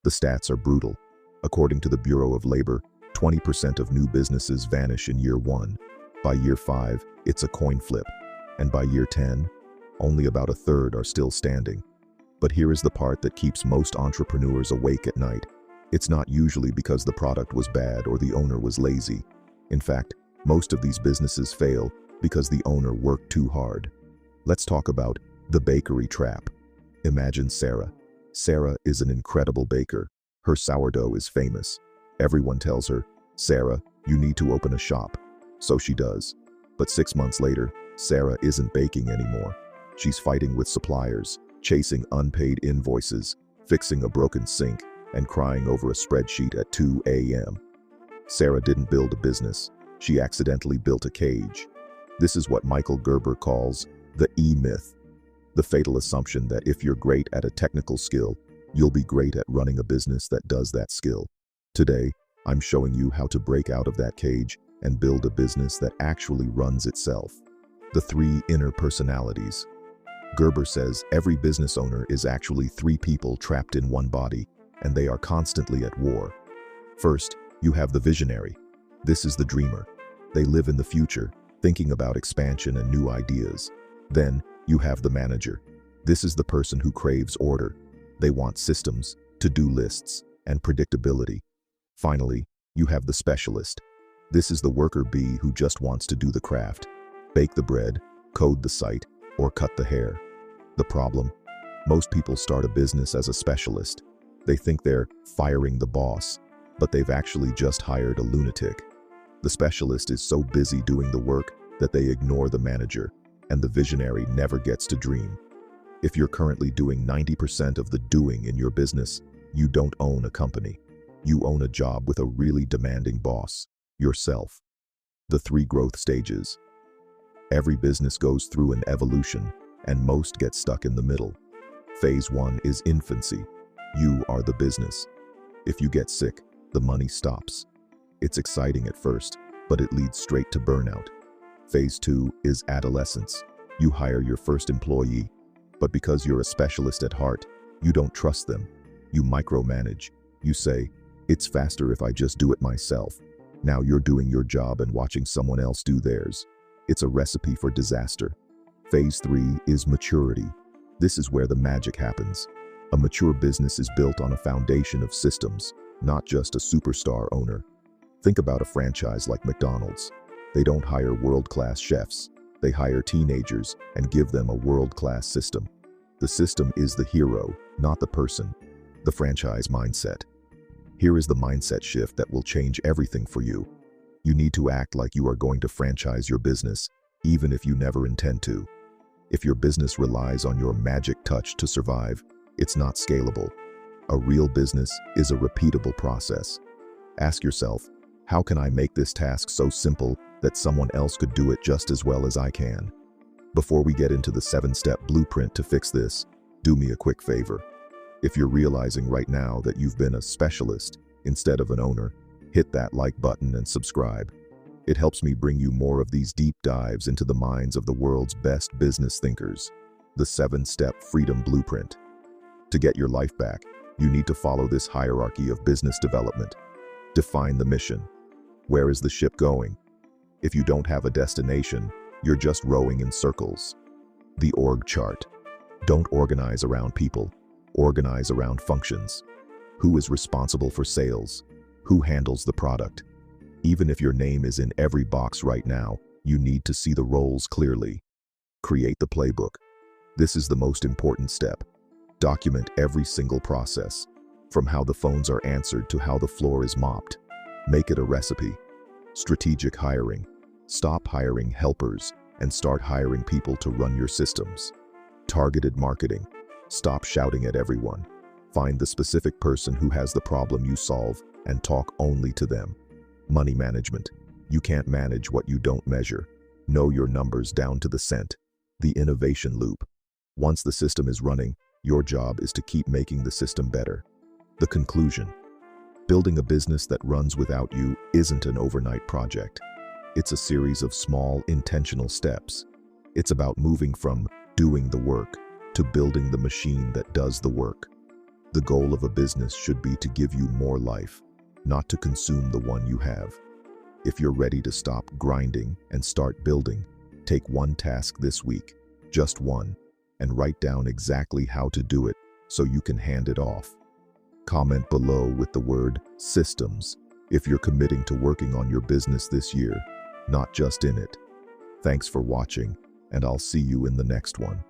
The stats are brutal. According to the Bureau of Labor, 20% of new businesses vanish in year 1. By year 5, it's a coin flip. And by year 10, only about a third are still standing. But here is the part that keeps most entrepreneurs awake at night. It's not usually because the product was bad or the owner was lazy. In fact, most of these businesses fail because the owner worked too hard. Let's talk about the bakery trap. Imagine Sarah. Sarah is an incredible baker. Her sourdough is famous. Everyone tells her, "Sarah, you need to open a shop." So she does. But 6 months later, Sarah isn't baking anymore. She's fighting with suppliers, chasing unpaid invoices, fixing a broken sink, and crying over a spreadsheet at 2 a.m. Sarah didn't build a business. She accidentally built a cage. This is what Michael Gerber calls the E-myth, the fatal assumption that if you're great at a technical skill, you'll be great at running a business that does that skill. Today, I'm showing you how to break out of that cage and build a business that actually runs itself. The 3 inner personalities. Gerber says every business owner is actually 3 people trapped in one body, and they are constantly at war. First, you have the visionary. This is the dreamer. They live in the future, thinking about expansion and new ideas. Then, you have the manager. This is the person who craves order. They want systems, to-do lists, and predictability. Finally, you have the specialist. This is the worker bee who just wants to do the craft, bake the bread, code the site, or cut the hair. The problem? Most people start a business as a specialist. They think they're firing the boss, but they've actually just hired a lunatic. The specialist is so busy doing the work that they ignore the manager, and the visionary never gets to dream. If you're currently doing 90% of the doing in your business, you don't own a company. You own a job with a really demanding boss, yourself. The 3 growth stages. Every business goes through an evolution, and most get stuck in the middle. Phase 1 is infancy. You are the business. If you get sick, the money stops. It's exciting at first, but it leads straight to burnout. Phase 2 is adolescence. You hire your first employee, but because you're a specialist at heart, you don't trust them. You micromanage. You say, "It's faster if I just do it myself." Now you're doing your job and watching someone else do theirs. It's a recipe for disaster. Phase 3 is maturity. This is where the magic happens. A mature business is built on a foundation of systems, not just a superstar owner. Think about a franchise like McDonald's. They don't hire world-class chefs. They hire teenagers and give them a world-class system. The system is the hero, not the person. The franchise mindset. Here is the mindset shift that will change everything for you. You need to act like you are going to franchise your business, even if you never intend to. If your business relies on your magic touch to survive, it's not scalable. A real business is a repeatable process. Ask yourself, how can I make this task so simple that someone else could do it just as well as I can? Before we get into the 7-step blueprint to fix this, do me a quick favor. If you're realizing right now that you've been a specialist instead of an owner, hit that like button and subscribe. It helps me bring you more of these deep dives into the minds of the world's best business thinkers. The 7-step freedom blueprint. To get your life back, you need to follow this hierarchy of business development. Define the mission. Where is the ship going? If you don't have a destination, you're just rowing in circles. The org chart. Don't organize around people. Organize around functions. Who is responsible for sales? Who handles the product? Even if your name is in every box right now, you need to see the roles clearly. Create the playbook. This is the most important step. Document every single process, from how the phones are answered to how the floor is mopped. Make it a recipe. Strategic hiring. Stop hiring helpers and start hiring people to run your systems. Targeted marketing. Stop shouting at everyone. Find the specific person who has the problem you solve and talk only to them. Money management. You can't manage what you don't measure. Know your numbers down to the cent. The innovation loop. Once the system is running, your job is to keep making the system better. The conclusion. Building a business that runs without you isn't an overnight project. It's a series of small, intentional steps. It's about moving from doing the work to building the machine that does the work. The goal of a business should be to give you more life, not to consume the one you have. If you're ready to stop grinding and start building, take one task this week, just one, and write down exactly how to do it so you can hand it off. Comment below with the word systems if you're committing to working on your business this year, not just in it. Thanks for watching, and I'll see you in the next one.